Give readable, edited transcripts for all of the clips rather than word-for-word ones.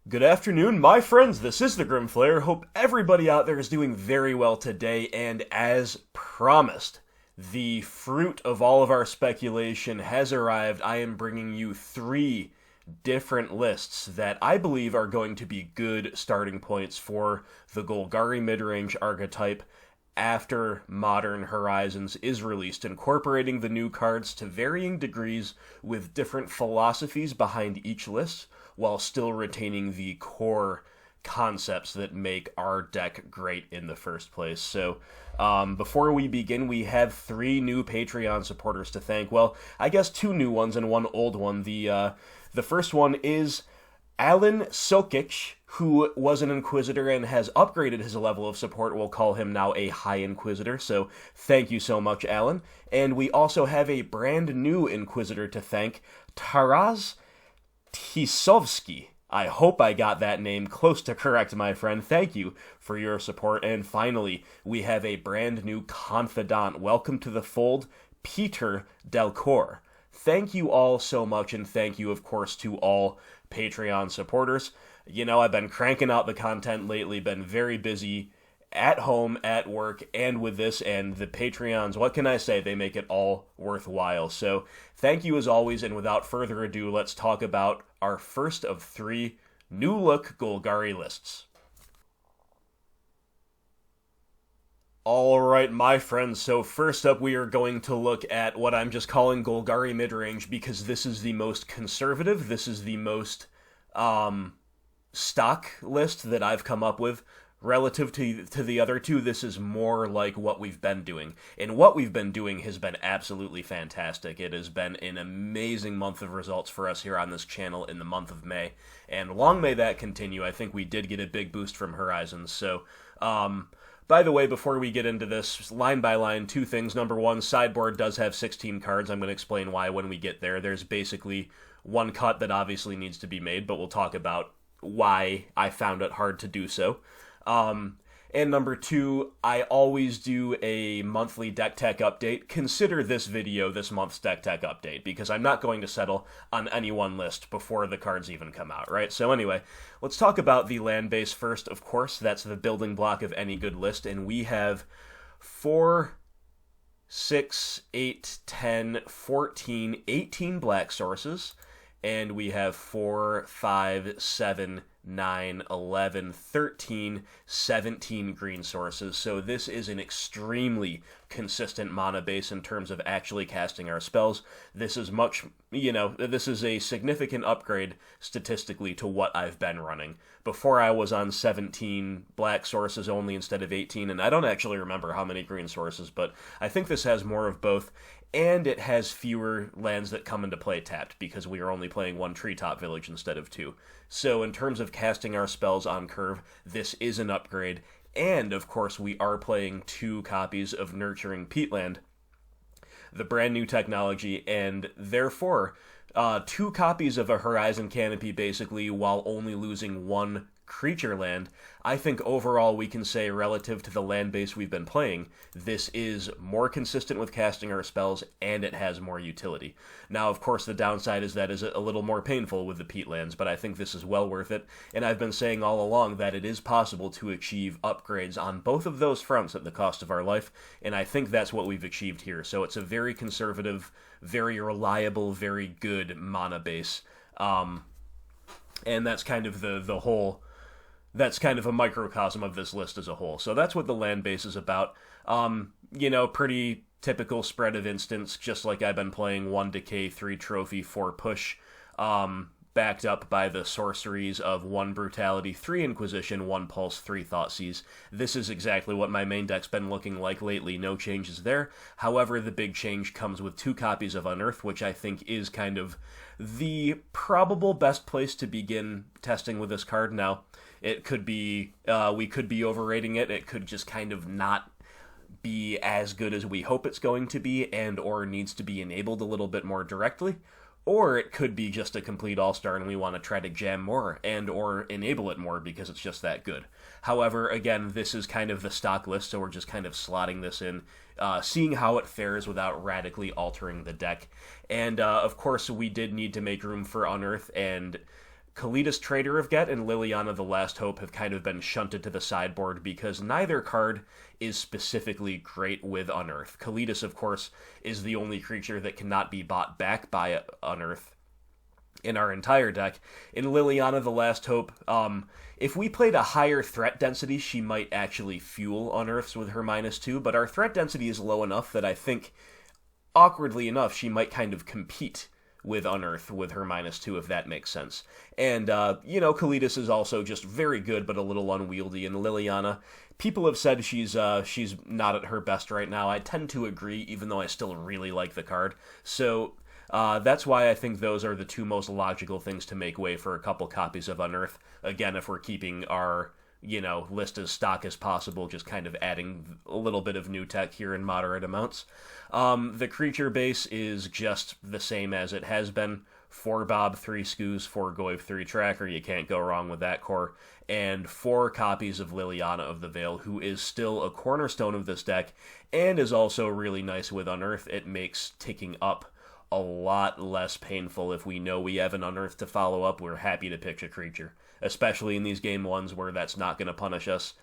Good afternoon, my friends. This is the Grim Flayer. Hope everybody out there is doing very well today, and as promised, the fruit of all of our speculation has arrived. I am bringing you three different lists that I believe are going to be good starting points for the Golgari Midrange archetype after Modern Horizons is released, incorporating the new cards to varying degrees with different philosophies behind each list, while still retaining the core concepts that make our deck great in the first place. So, before we begin, we have three new Patreon supporters to thank. Well, I guess two new ones and one old one. The first one is Alan Sokic, who was an Inquisitor and has upgraded his level of support. We'll call him now a High Inquisitor, so thank you so much, Alan. And we also have a brand new Inquisitor to thank, Taras Tisovsky. I hope I got that name close to correct, my friend. Thank you for your support. And finally, we have a brand new confidant. Welcome to the fold, Peter Delcor. Thank you all so much, and thank you, of course, to all Patreon supporters. You know, I've been cranking out the content lately, been very busy at home, at work, and with this, and the Patreons, what can I say? They make it all worthwhile. So, thank you as always, and without further ado, let's talk about our first of three new-look Golgari lists. Alright, my friends, so first up we are going to look at what I'm just calling Golgari Midrange, because this is the most conservative, this is the most stock list that I've come up with. Relative to the other two, this is more like what we've been doing. And what we've been doing has been absolutely fantastic. It has been an amazing month of results for us here on this channel in the month of May. And long may that continue. I think we did get a big boost from Horizons. So, by the way, before we get into this, line by line, two things. Number one, sideboard does have 16 cards. I'm going to explain why when we get there. There's basically one cut that obviously needs to be made, but we'll talk about why I found it hard to do so. And number two, I always do a monthly deck tech update. Consider this video this month's deck tech update, because I'm not going to settle on any one list before the cards even come out, right? So anyway, let's talk about the land base first, of course. That's the building block of any good list, and we have 4, 6, 8, 10, 14, 18 black sources, and we have 4, 5, 7, 9, 11, 13, 17 green sources. So this is an extremely consistent mana base in terms of actually casting our spells. This is this is a significant upgrade statistically to what I've been running. Before I was on 17 black sources only instead of 18, and I don't actually remember how many green sources, but I think this has more of both. And it has fewer lands that come into play tapped, because we are only playing one treetop village instead of two. So in terms of casting our spells on curve, this is an upgrade. And, of course, we are playing 2 copies of Nurturing Peatland, the brand new technology, and therefore 2 copies of a Horizon Canopy, basically, while only losing 1 creature land. I think overall we can say, relative to the land base we've been playing, this is more consistent with casting our spells, and it has more utility. Now, of course, the downside is that is a little more painful with the peatlands, but I think this is well worth it, and I've been saying all along that it is possible to achieve upgrades on both of those fronts at the cost of our life, and I think that's what we've achieved here. So it's a very conservative, very reliable, very good mana base, and that's kind of the whole... That's kind of a microcosm of this list as a whole. So that's what the land base is about. Pretty typical spread of instants, just like I've been playing 1 Decay, 3 Trophy, 4 Push, backed up by the sorceries of 1 Brutality, 3 Inquisition, 1 Pulse, 3 Thoughtseize. This is exactly what my main deck's been looking like lately. No changes there. However, the big change comes with 2 copies of Unearth, which I think is kind of the probable best place to begin testing with this card. Now, it could be, we could be overrating it. It could just kind of not be as good as we hope it's going to be, and or needs to be enabled a little bit more directly. Or it could be just a complete all-star and we want to try to jam more and or enable it more because it's just that good. However, again, this is kind of the stock list, so we're just kind of slotting this in, seeing how it fares without radically altering the deck. And, of course, we did need to make room for Unearth, and Kalidas, Traitor of Get, and Liliana the Last Hope have kind of been shunted to the sideboard because neither card is specifically great with Unearth. Kalidas, of course, is the only creature that cannot be bought back by Unearth in our entire deck. In Liliana the Last Hope, if we played a higher threat density, she might actually fuel Unearths with her -2, but our threat density is low enough that I think, awkwardly enough, she might kind of compete with Unearth with her -2, if that makes sense. And, Kalidas is also just very good, but a little unwieldy. And Liliana, people have said she's not at her best right now. I tend to agree, even though I still really like the card. So that's why I think those are the two most logical things to make way for a couple copies of Unearth. Again, if we're keeping our list as stock as possible, just kind of adding a little bit of new tech here in moderate amounts. The creature base is just the same as it has been. 4 Bob, 3 Skoos, 4 Goyf, 3 Tracker, you can't go wrong with that core, and 4 copies of Liliana of the Veil, who is still a cornerstone of this deck, and is also really nice with Unearth. It makes ticking up a lot less painful. If we know we have an Unearth to follow up, we're happy to pitch a creature, especially in these game ones where that's not going to punish us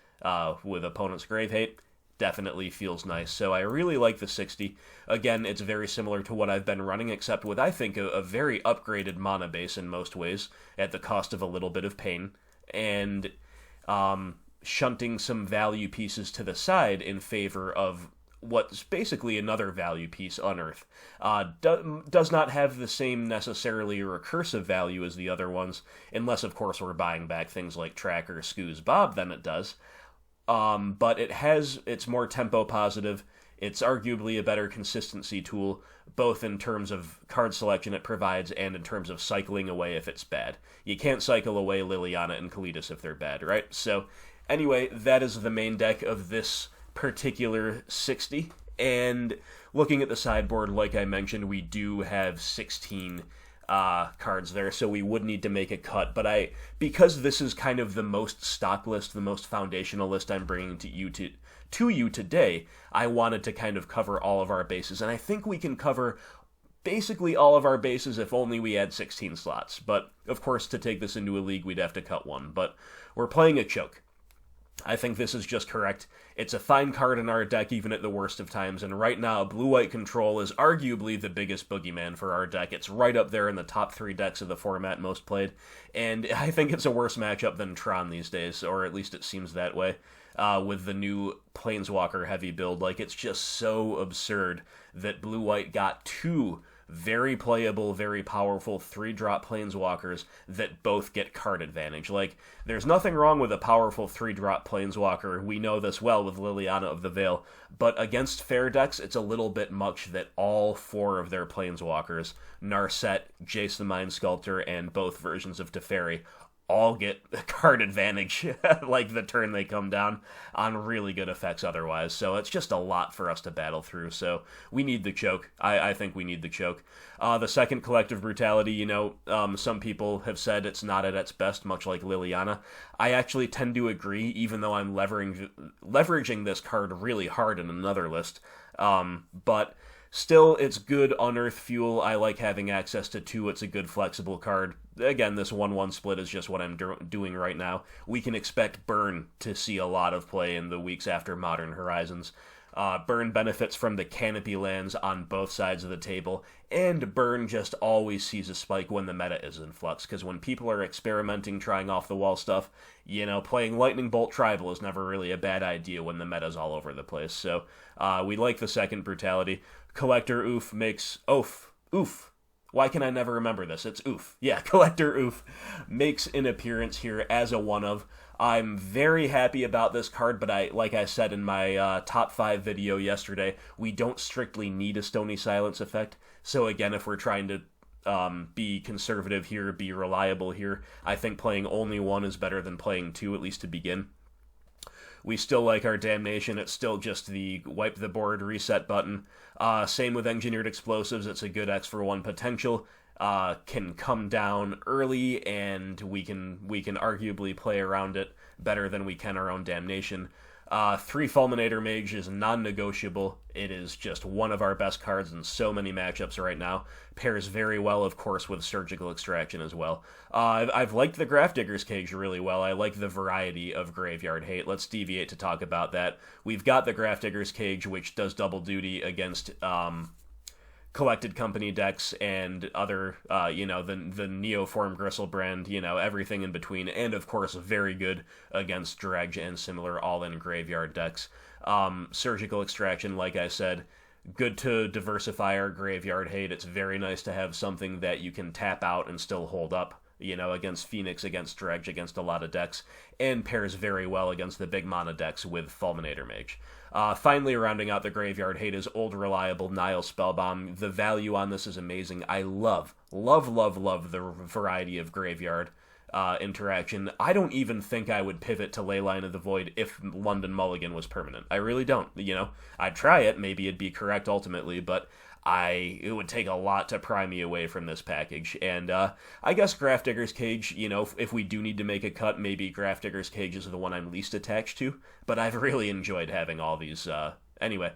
with opponent's Grave Hate. Definitely feels nice. So I really like the 60. Again, it's very similar to what I've been running, except with, I think, a very upgraded mana base in most ways, at the cost of a little bit of pain, and shunting some value pieces to the side in favor of what's basically another value piece, Unearth. Does not have the same necessarily recursive value as the other ones, unless, of course, we're buying back things like Tracker, Skoos, Bob, then it does. But it's more tempo positive. It's arguably a better consistency tool, both in terms of card selection it provides and in terms of cycling away if it's bad. You can't cycle away Liliana and Kalidas if they're bad, right? So, anyway, that is the main deck of this particular 60. And looking at the sideboard, like I mentioned, we do have 16 cards there, so we would need to make a cut, but because this is kind of the most stock list, the most foundational list I'm bringing to you today, I wanted to kind of cover all of our bases, and I think we can cover basically all of our bases if only we had 16 slots, but of course to take this into a league we'd have to cut one, but we're playing a choke. I think this is just correct. It's a fine card in our deck, even at the worst of times, and right now, Blue-White Control is arguably the biggest boogeyman for our deck. It's right up there in the top 3 decks of the format most played, and I think it's a worse matchup than Tron these days, or at least it seems that way, with the new Planeswalker heavy build. Like, it's just so absurd that Blue-White got 2 very playable, very powerful 3-drop Planeswalkers that both get card advantage. Like, there's nothing wrong with a powerful 3-drop Planeswalker. We know this well with Liliana of the Veil. But against fair decks, it's a little bit much that all 4 of their Planeswalkers, Narset, Jace the Mind Sculptor, and both versions of Teferi, all get card advantage, like the turn they come down, on really good effects otherwise. So it's just a lot for us to battle through. So we need the choke. I think we need the choke. The second, Collective Brutality, some people have said it's not at its best, much like Liliana. I actually tend to agree, even though I'm leveraging this card really hard in another list. But still, it's good Unearth fuel. I like having access to 2. It's a good flexible card. Again, this 1-1 split is just what I'm doing right now. We can expect Burn to see a lot of play in the weeks after Modern Horizons. Burn benefits from the canopy lands on both sides of the table, and Burn just always sees a spike when the meta is in flux, because when people are experimenting, trying off-the-wall stuff, playing Lightning Bolt Tribal is never really a bad idea when the meta's all over the place. So we like the second Brutality. Collector Oof makes... Oof. Why can I never remember this? It's Oof. Yeah, Collector Oof makes an appearance here as a one-of. I'm very happy about this card, but like I said in my top 5 video yesterday, we don't strictly need a Stony Silence effect. So again, if we're trying to be conservative here, be reliable here, I think playing only 1 is better than playing 2, at least to begin. We still like our Damnation. It's still just the wipe the board reset button. Same with Engineered Explosives. It's a good X for 1 potential. Can come down early, and we can arguably play around it better than we can our own Damnation. Three Fulminator Mage is non-negotiable. It is just one of our best cards in so many matchups right now. Pairs very well, of course, with Surgical Extraction as well. I've liked the Grafdigger's Cage really well. I like the variety of Graveyard Hate. Let's deviate to talk about that. We've got the Grafdigger's Cage, which does double duty against Collected Company decks and other, the Neoform Gristlebrand, everything in between, and of course very good against Dredge and similar all-in graveyard decks. Surgical Extraction, like I said, good to diversify our graveyard hate. It's very nice to have something that you can tap out and still hold up, against Phoenix, against Dredge, against a lot of decks, and pairs very well against the big mana decks with Fulminator Mage. Finally, rounding out the graveyard hate is Old Reliable Nile Spellbomb. The value on this is amazing. I love the variety of graveyard interaction. I don't even think I would pivot to Leyline of the Void if London Mulligan was permanent. I really don't. I'd try it. Maybe it'd be correct ultimately, but it would take a lot to pry me away from this package. And I guess Grafdigger's Cage, if we do need to make a cut, maybe Grafdigger's Cage is the one I'm least attached to. But I've really enjoyed having all these. Anyway.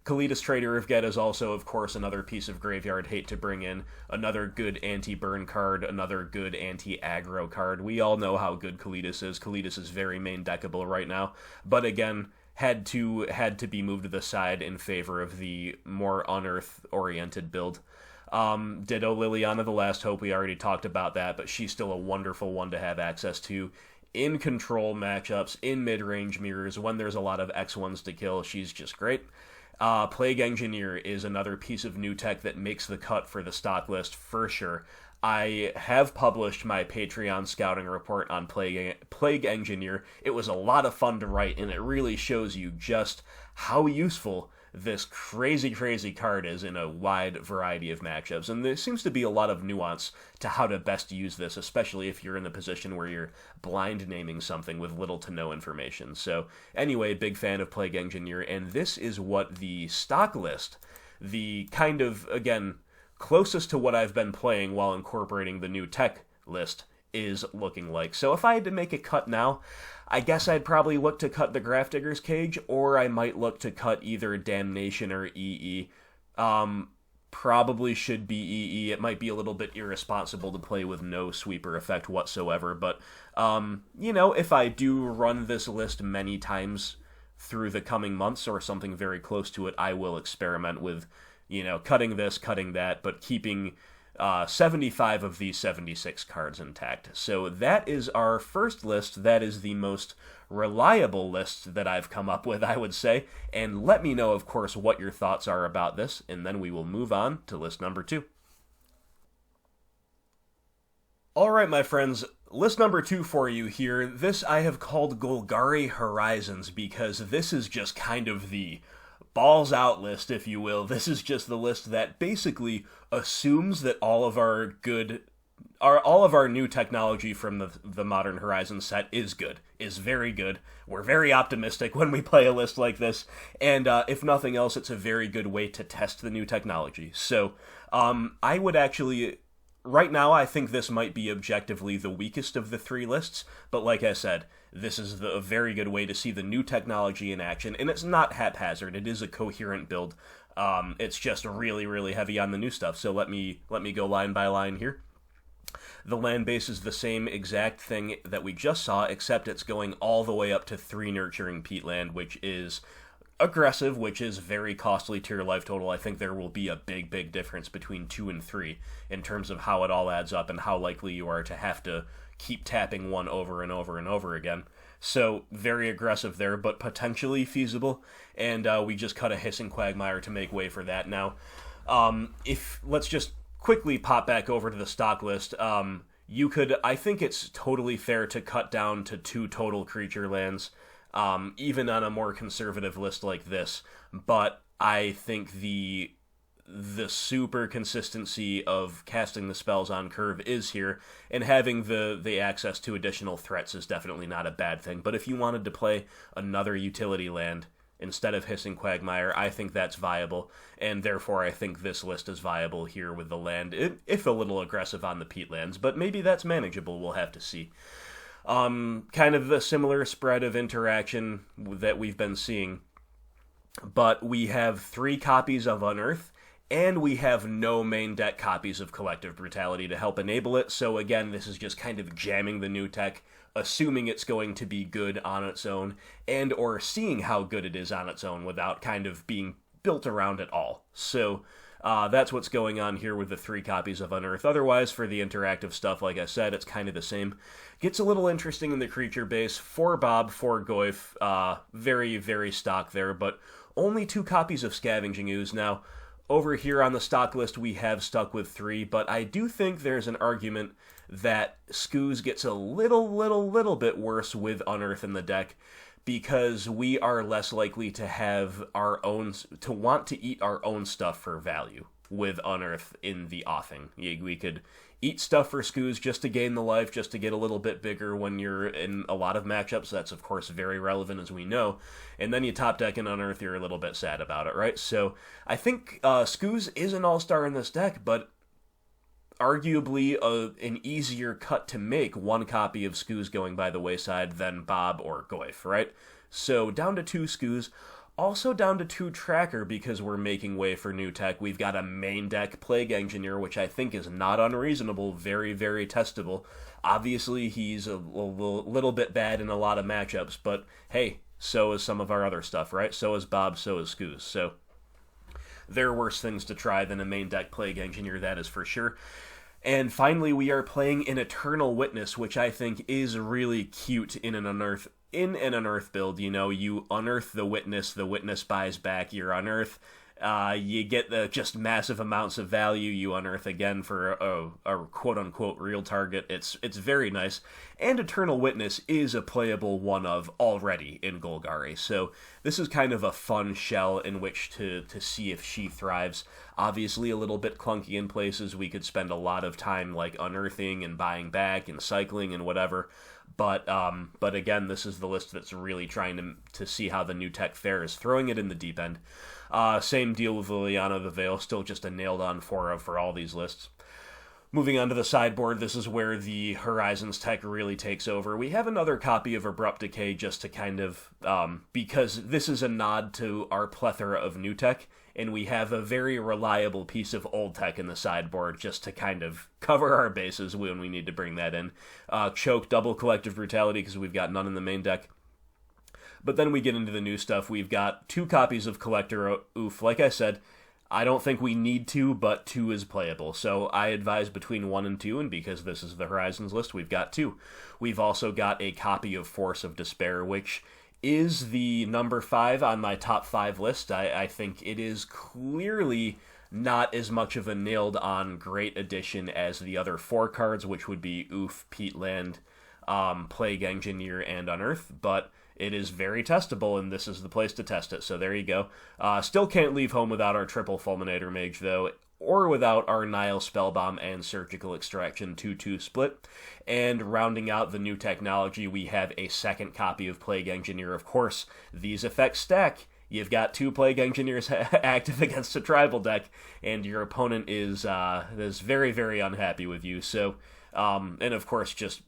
Kalitas Trader of Ged is also, of course, another piece of graveyard hate to bring in. Another good anti-burn card, another good anti-aggro card. We all know how good Kalitas is. Kalitas is very main deckable right now. But again, had to be moved to the side in favor of the more unearth-oriented build. Ditto Liliana, the Last Hope, we already talked about that, but she's still a wonderful one to have access to. In control matchups, in mid-range mirrors, when there's a lot of X1s to kill, she's just great. Plague Engineer is another piece of new tech that makes the cut for the stock list for sure. I have published my Patreon scouting report on Plague Engineer. It was a lot of fun to write, and it really shows you just how useful this crazy card is in a wide variety of matchups. And there seems to be a lot of nuance to how to best use this, especially if you're in the position where you're blind naming something with little to no information. So anyway, big fan of Plague Engineer, and this is what the stock list, the kind of, again, closest to what I've been playing while incorporating the new tech list is looking like. So if I had to make a cut now, I guess I'd probably look to cut the Grafdigger's Cage, or I might look to cut either Damnation or EE. Probably should be EE. It might be a little bit irresponsible to play with no sweeper effect whatsoever, but, if I do run this list many times through the coming months or something very close to it, I will experiment with, cutting this, cutting that, but keeping 75 of these 76 cards intact. So that is our first list. That is the most reliable list that I've come up with, I would say. And let me know, of course, what your thoughts are about this, and then we will move on to list number 2. Alright, my friends, list number 2 for you here. This I have called Golgari Horizons, because this is just kind of the balls out list, if you will. This is just the list that basically assumes that all of our new technology from the Modern Horizons set is good, is very good. We're very optimistic when we play a list like this, and if nothing else, it's a very good way to test the new technology. So, I would actually, right now, I think this might be objectively the weakest of the 3 lists, but like I said, this is a very good way to see the new technology in action, and it's not haphazard. It is a coherent build. It's just really heavy on the new stuff. So let me go line by line here. The land base is the same exact thing that we just saw, except it's going all the way up to 3 Nurturing Peatland, which is aggressive, which is very costly to your life total. I think there will be a big difference between 2 and 3 in terms of how it all adds up and how likely you are to have to keep tapping one over and over again. So, very aggressive there, but potentially feasible, and we just cut a Hissing Quagmire to make way for that. Now, let's just quickly pop back over to the stock list. I think it's totally fair to cut down to 2 total creature lands, even on a more conservative list like this, but I think the super consistency of casting the spells on curve is here, and having the access to additional threats is definitely not a bad thing. But if you wanted to play another utility land instead of Hissing Quagmire, I think that's viable, and therefore I think this list is viable here with the land, if a little aggressive on the peat lands, but maybe that's manageable, we'll have to see. Kind of a similar spread of interaction that we've been seeing. But we have 3 copies of Unearth, and we have no main deck copies of Collective Brutality to help enable it, so again, this is just kind of jamming the new tech, assuming it's going to be good on its own, and or seeing how good it is on its own without kind of being built around it all. So that's what's going on here with the 3 copies of Unearth. Otherwise, for the interactive stuff, like I said, it's kind of the same. Gets a little interesting in the creature base. 4 Bob, 4 Goyf, very, very stock there, but only 2 copies of Scavenging Ooze. Now, over here on the stock list, we have stuck with 3, but I do think there's an argument that Skooz gets a little bit worse with Unearth in the deck, because we are less likely to have our own, to want to eat our own stuff for value with Unearth in the offing. We could eat stuff for Skooz just to gain the life, just to get a little bit bigger when you're in a lot of matchups. That's, of course, very relevant, as we know. And then you top deck and Unearth, you're a little bit sad about it, right? So I think Skooz is an all-star in this deck, but arguably an easier cut to make 1 copy of Skooz going by the wayside than Bob or Goyf, right? So down to 2 Skooz. Also down to 2 Tracker, because we're making way for new tech. We've got a main deck Plague Engineer, which I think is not unreasonable, very, very testable. Obviously, he's a little bit bad in a lot of matchups, but hey, so is some of our other stuff, right? So is Bob, so is Skooz. So there are worse things to try than a main deck Plague Engineer, that is for sure. And finally, we are playing an Eternal Witness, which I think is really cute in an Unearth build. You know, you unearth the witness buys back your Unearth. You get the just massive amounts of value. You unearth again for a quote-unquote real target. It's very nice. And Eternal Witness is a playable one of already in Golgari. So this is kind of a fun shell in which to see if she thrives. Obviously a little bit clunky in places. We could spend a lot of time like unearthing and buying back and cycling and whatever. But again, this is the list that's really trying to see how the new tech fares, throwing it in the deep end. Same deal with Liliana the Veil, still just a nailed-on 4 for all these lists. Moving on to the sideboard, this is where the Horizons tech really takes over. We have another copy of Abrupt Decay just to kind of, because this is a nod to our plethora of new tech, and we have a very reliable piece of old tech in the sideboard just to kind of cover our bases when we need to bring that in. Choke, double Collective Brutality, because we've got none in the main deck. But then we get into the new stuff. We've got 2 copies of Collector Oof. Like I said, I don't think we need 2, but 2 is playable. So I advise between 1 and 2, and because this is the Horizons list, we've got 2. We've also got a copy of Force of Despair, which is the number 5 on my top 5 list. I think it is clearly not as much of a nailed-on great addition as the other 4 cards, which would be Oof, Peatland, Plague Engineer, and Unearth, but it is very testable, and this is the place to test it, so there you go. Still can't leave home without our triple Fulminator Mage, though, or without our Nile Spellbomb and Surgical Extraction 2-2 split. And rounding out the new technology, we have a second copy of Plague Engineer. Of course, these effects stack. You've got 2 Plague Engineers active against a tribal deck, and your opponent is very, very unhappy with you. So, and of course, just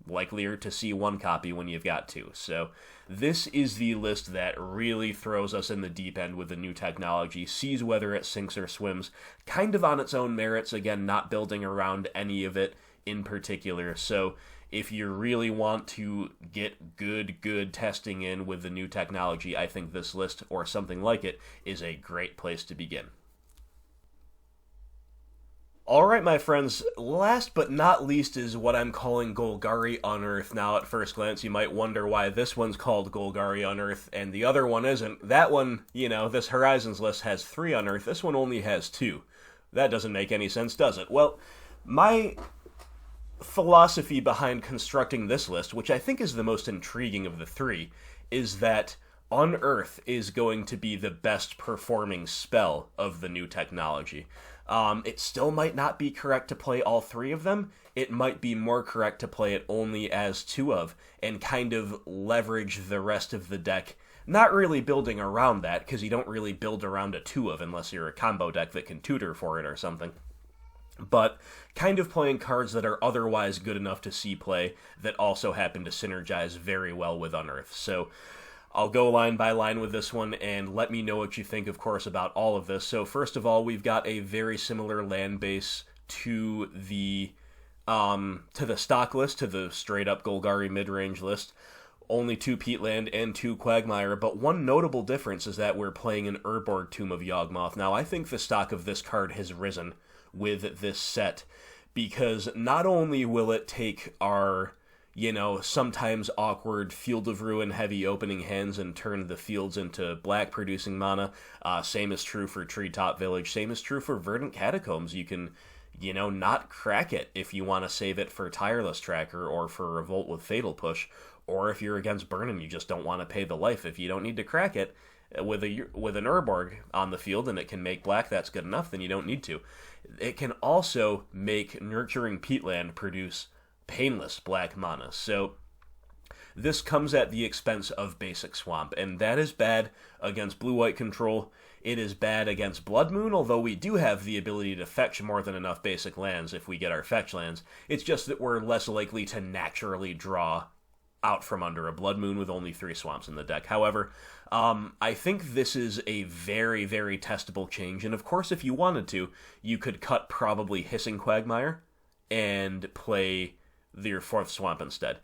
likelier to see 1 copy when you've got 2. So this is the list that really throws us in the deep end with the new technology, sees whether it sinks or swims, kind of on its own merits, again, not building around any of it in particular. So if you really want to get good testing in with the new technology, I think this list, or something like it, is a great place to begin. Alright, my friends, last but not least is what I'm calling Golgari Unearth. Now, at first glance, you might wonder why this one's called Golgari Unearth and the other one isn't. That one, this Horizons list has 3 Unearth, this one only has 2. That doesn't make any sense, does it? Well, my philosophy behind constructing this list, which I think is the most intriguing of the 3, is that Unearth is going to be the best performing spell of the new technology. It still might not be correct to play all 3 of them. It might be more correct to play it only as 2 of, and kind of leverage the rest of the deck. Not really building around that, because you don't really build around a 2 of unless you're a combo deck that can tutor for it or something. but kind of playing cards that are otherwise good enough to see play that also happen to synergize very well with Unearth. So I'll go line by line with this one, and let me know what you think, of course, about all of this. So first of all, we've got a very similar land base to the stock list, to the straight-up Golgari Midrange list. Only 2 Peatland and 2 Quagmire, but one notable difference is that we're playing an Urborg Tomb of Yawgmoth. Now, I think the stock of this card has risen with this set, because not only will it take our sometimes awkward Field of Ruin heavy opening hands and turn the fields into black producing mana. Same is true for Treetop Village. Same is true for Verdant Catacombs. You can, not crack it if you want to save it for Tireless Tracker or for Revolt with Fatal Push. Or if you're against Burn and you just don't want to pay the life. If you don't need to crack it with an Urborg on the field and it can make black, that's good enough, then you don't need to. It can also make Nurturing Peatland produce painless black mana. So this comes at the expense of basic Swamp, and that is bad against blue-white control. It is bad against Blood Moon, although we do have the ability to fetch more than enough basic lands if we get our fetch lands. It's just that we're less likely to naturally draw out from under a Blood Moon with only 3 swamps in the deck. However, I think this is a very, very testable change, and of course, if you wanted to, you could cut probably Hissing Quagmire and play your 4th swamp instead.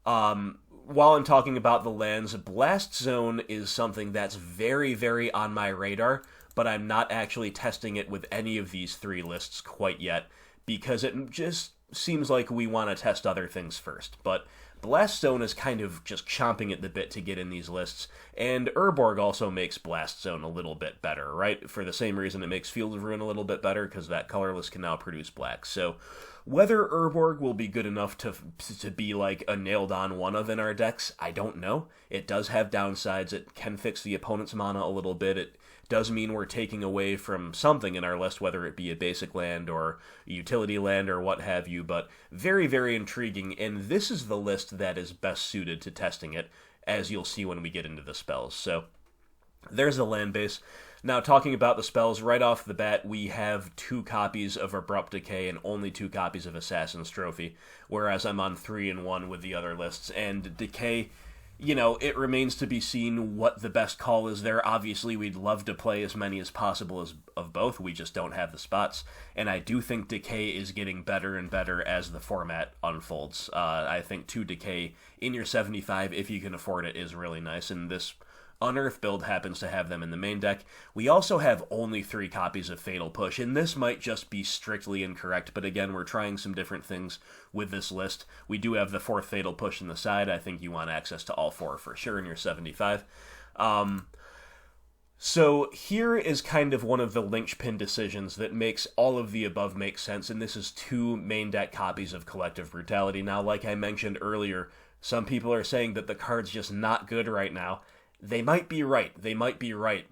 While I'm talking about the lands, Blast Zone is something that's very, very on my radar, but I'm not actually testing it with any of these 3 lists quite yet, because it just seems like we want to test other things first. But Blast Zone is kind of just chomping at the bit to get in these lists, and Urborg also makes Blast Zone a little bit better, right? For the same reason it makes Field of Ruin a little bit better, because that colorless can now produce black. So whether Urborg will be good enough to be like a nailed-on one-of in our decks, I don't know. It does have downsides. It can fix the opponent's mana a little bit. It does mean we're taking away from something in our list, whether it be a basic land or a utility land or what have you, but very, very intriguing, and this is the list that is best suited to testing it, as you'll see when we get into the spells. So there's the land base. Now, talking about the spells, right off the bat, we have 2 copies of Abrupt Decay and only 2 copies of Assassin's Trophy, whereas I'm on 3 and 1 with the other lists, and Decay, it remains to be seen what the best call is there. Obviously, we'd love to play as many as possible of both. We just don't have the spots. And I do think Decay is getting better and better as the format unfolds. I think 2 Decay in your 75, if you can afford it, is really nice. And this Unearth build happens to have them in the main deck. We also have only 3 copies of Fatal Push, and this might just be strictly incorrect, but again, we're trying some different things with this list. We do have the 4th Fatal Push in the side. I think you want access to all 4 for sure in your 75. So here is kind of one of the linchpin decisions that makes all of the above make sense, and this is 2 main deck copies of Collective Brutality. Now, like I mentioned earlier, some people are saying that the card's just not good right now. They might be right,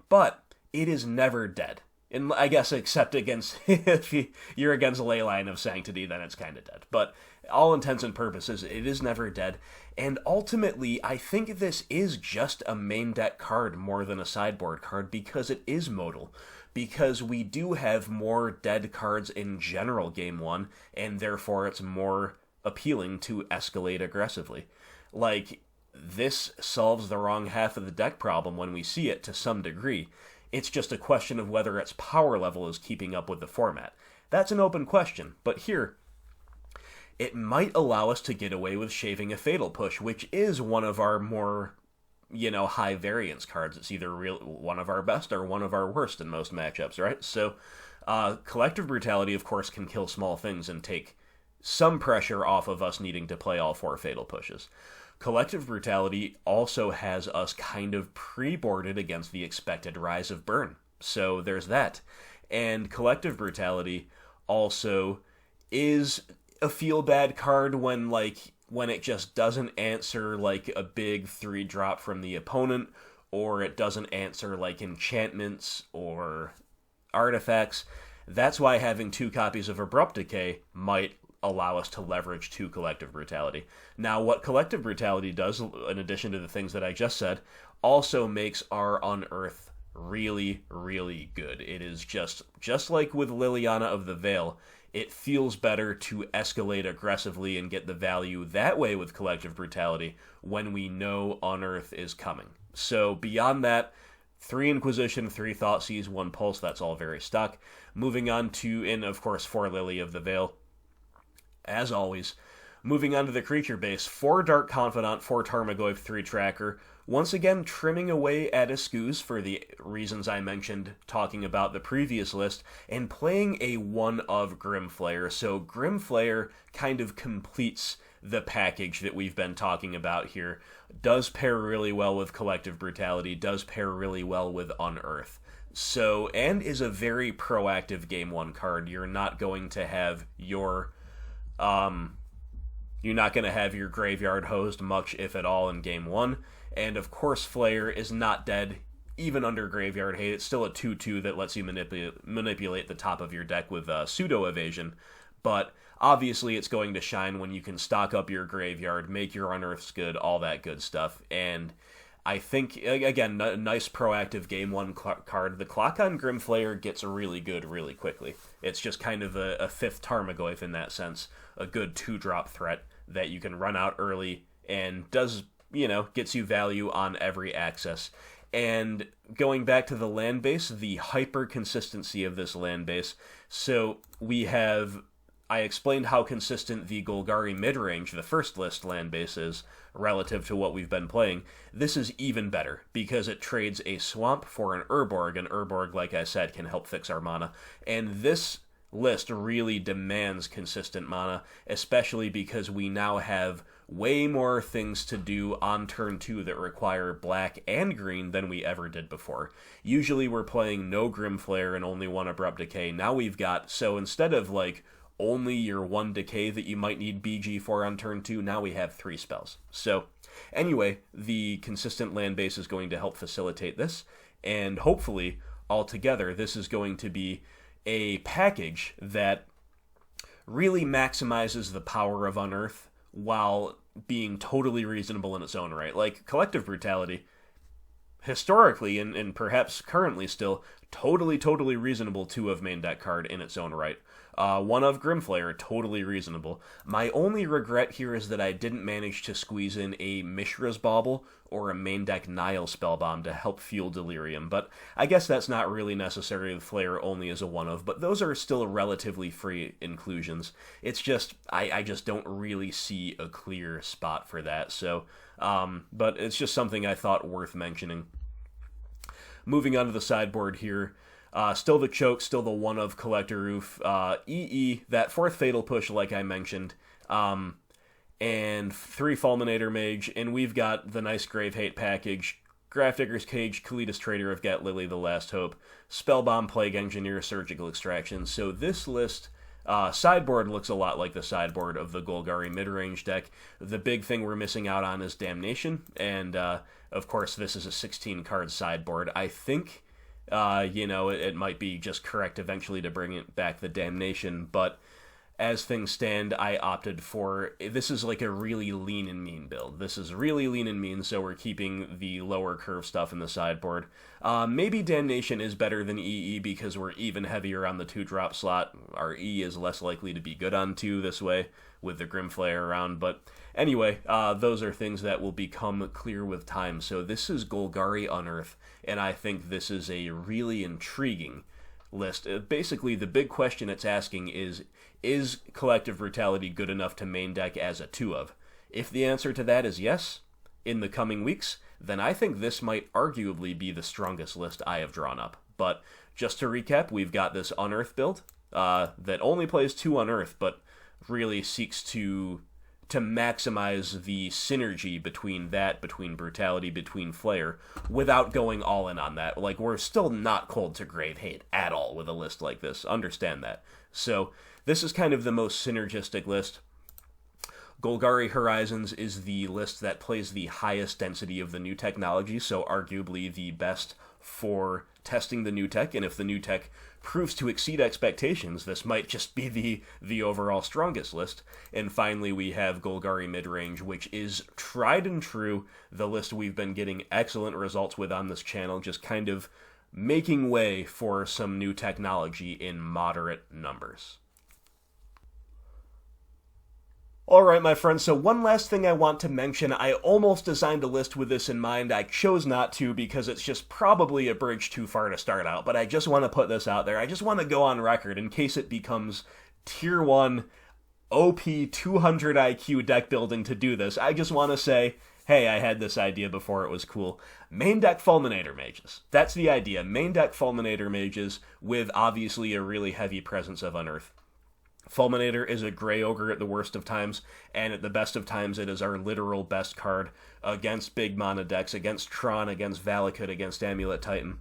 but it is never dead. And I guess except against, if you're against Leyline of Sanctity, then it's kind of dead. But all intents and purposes, it is never dead. And ultimately, I think this is just a main deck card more than a sideboard card, because it is modal. Because we do have more dead cards in general game 1, and therefore it's more appealing to escalate aggressively. Like, this solves the wrong half of the deck problem when we see it to some degree. It's just a question of whether its power level is keeping up with the format. That's an open question, but here, it might allow us to get away with shaving a Fatal Push, which is one of our more, high variance cards. It's either one of our best or one of our worst in most matchups, right? So, Collective Brutality, of course, can kill small things and take some pressure off of us needing to play all 4 Fatal Pushes. Collective Brutality also has us kind of pre-boarded against the expected rise of Burn. So there's that. And Collective Brutality also is a feel-bad card when it just doesn't answer like a big 3-drop from the opponent, or it doesn't answer like enchantments or artifacts. That's why having 2 copies of Abrupt Decay might allow us to leverage 2 Collective Brutality. Now, what Collective Brutality does, in addition to the things that I just said, also makes our Unearth really, really good. It is just like with Liliana of the Veil, it feels better to escalate aggressively and get the value that way with Collective Brutality when we know Unearth is coming. So beyond that, 3 Inquisition, 3 Thoughtseize, 1 Pulse, that's all very stock. Moving on to, and of course, 4 Lily of the Veil, as always. Moving on to the creature base, 4 Dark Confidant, 4 Tarmogoyf, 3 Tracker. Once again, trimming away at Escuse for the reasons I mentioned talking about the previous list, and playing a 1 of Grim Flayer. So Grim Flayer kind of completes the package that we've been talking about here. Does pair really well with Collective Brutality, does pair really well with Unearth. So, and is a very proactive Game 1 card. You're not going to have your graveyard hosed much, if at all, in Game 1. And of course, Flayer is not dead, even under Graveyard Hate. It's still a 2-2 that lets you manipulate the top of your deck with pseudo-evasion. But obviously, it's going to shine when you can stock up your graveyard, make your Unearths good, all that good stuff. And I think, again, a nice proactive Game 1 card. The clock on Grim Flayer gets really good really quickly. It's just kind of a 5th Tarmogoyf in that sense. A good 2-drop threat that you can run out early and does, gets you value on every access. And going back to the land base, the hyper consistency of this land base. So I explained how consistent the Golgari Midrange, the first list land base, is relative to what we've been playing. This is even better because it trades a swamp for an Urborg. An Urborg, like I said, can help fix our mana. And this list really demands consistent mana, especially because we now have way more things to do on turn 2 that require black and green than we ever did before. Usually we're playing no Grim Flayer and only 1 Abrupt Decay. Now we've got, so instead of only your 1 Decay that you might need BG for on turn 2, now we have 3 spells. So anyway, the consistent land base is going to help facilitate this, and hopefully altogether this is going to be a package that really maximizes the power of Unearth while being totally reasonable in its own right. Like, Collective Brutality, historically, and perhaps currently still, totally reasonable 2 of main deck card in its own right. 1 of Grim Flayer, totally reasonable. My only regret here is that I didn't manage to squeeze in a Mishra's Bauble or a main deck Nile Spellbomb to help fuel Delirium, but I guess that's not really necessary with Flayer only as a 1 of, but those are still relatively free inclusions. It's just, I just don't really see a clear spot for that, so, but it's just something I thought worth mentioning. Moving on to the sideboard here, still the choke, still the 1 of Collector Roof, EE, that 4th Fatal Push like I mentioned, and 3 Fulminator Mage, and we've got the nice Grave Hate package, Grafdigger's Cage, Kalitas Trader of Get Lily, The Last Hope, Spellbomb, Plague Engineer, Surgical Extraction. So this list, sideboard looks a lot like the sideboard of the Golgari Midrange deck. The big thing we're missing out on is Damnation, and of course this is a 16-card sideboard. I think it might be just correct eventually to bring it back the Damnation, but as things stand, I opted for, this is like a really lean and mean build. This is really lean and mean, so we're keeping the lower curve stuff in the sideboard. Maybe Damnation is better than EE because we're even heavier on the 2-drop slot. Our E is less likely to be good on 2 this way with the Grim Flayer around, but anyway, those are things that will become clear with time. So this is Golgari Unearth, and I think this is a really intriguing list. Basically, the big question it's asking is Collective Brutality good enough to main deck as a 2 of? If the answer to that is yes, in the coming weeks, then I think this might arguably be the strongest list I have drawn up. But just to recap, we've got this Unearth build that only plays 2 Unearth, but really seeks to maximize the synergy between Brutality, between Flayer, without going all in on that. Like, we're still not cold to Grave Hate at all with a list like this. Understand that. So, this is kind of the most synergistic list. Golgari Horizons is the list that plays the highest density of the new technology, so arguably the best for testing the new tech, and if the new tech proves to exceed expectations, this might just be the overall strongest list. And finally, we have Golgari Midrange, which is tried and true, the list we've been getting excellent results with on this channel, just kind of making way for some new technology in moderate numbers. Alright, my friends, so one last thing I want to mention. I almost designed a list with this in mind. I chose not to because it's just probably a bridge too far to start out, but I just want to put this out there. I just want to go on record in case it becomes Tier 1 OP 200 IQ deck building to do this. I just want to say, hey, I had this idea before it was cool. Main deck Fulminator Mages. That's the idea. Main deck Fulminator Mages with obviously a really heavy presence of Unearth. Fulminator is a Grey Ogre at the worst of times, and at the best of times it is our literal best card against big mana decks, against Tron, against Valakut, against Amulet Titan.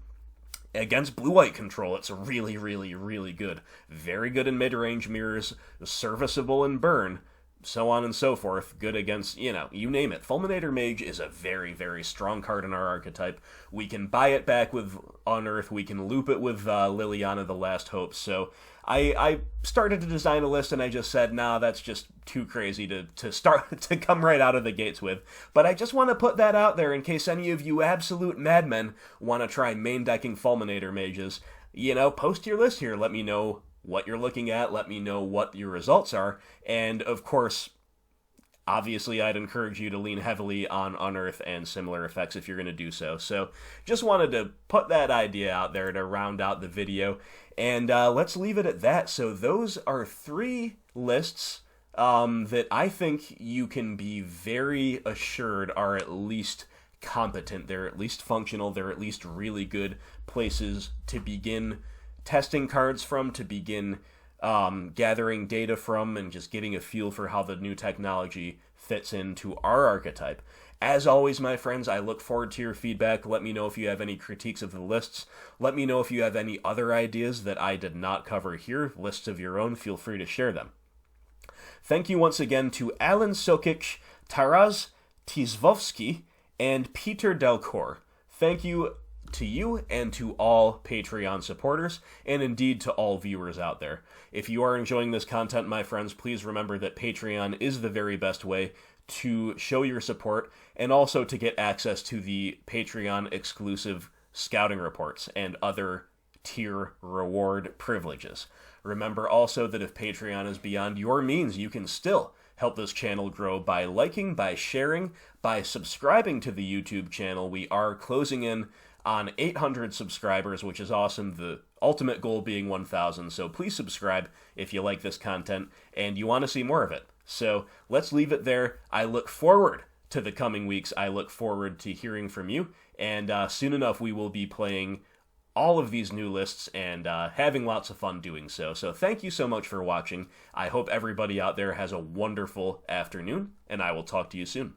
Against blue-white control, it's really, really, really good. Very good in mid-range mirrors, serviceable in burn, so on and so forth. Good against, you name it. Fulminator Mage is a very, very strong card in our archetype. We can buy it back with Unearth, we can loop it with Liliana the Last Hope, so I started to design a list and I just said, nah, that's just too crazy to start to come right out of the gates with. But I just want to put that out there in case any of you absolute madmen want to try main decking Fulminator Mages. Post your list here. Let me know what you're looking at. Let me know what your results are. And of course, obviously, I'd encourage you to lean heavily on Unearth and similar effects if you're going to do so. So just wanted to put that idea out there to round out the video. And let's leave it at that. So those are 3 lists that I think you can be very assured are at least competent. They're at least functional. They're at least really good places to begin testing cards from, to begin gathering data from, and just getting a feel for how the new technology fits into our archetype. As always, my friends, I look forward to your feedback. Let me know if you have any critiques of the lists. Let me know if you have any other ideas that I did not cover here. Lists of your own, feel free to share them. Thank you once again to Alan Sokic, Taras Tizvovsky, and Peter Delcourt. Thank you to you and to all Patreon supporters, and indeed to all viewers out there. If you are enjoying this content, my friends, please remember that Patreon is the very best way to show your support and also to get access to the Patreon exclusive scouting reports and other tier reward privileges. Remember also that if Patreon is beyond your means, you can still help this channel grow by liking, by sharing, by subscribing to the YouTube channel. We are closing in on 800 subscribers, which is awesome. The ultimate goal being 1,000. So please subscribe if you like this content and you want to see more of it. So let's leave it there. I look forward to the coming weeks. I look forward to hearing from you. And soon enough, we will be playing all of these new lists and having lots of fun doing so. So thank you so much for watching. I hope everybody out there has a wonderful afternoon, and I will talk to you soon.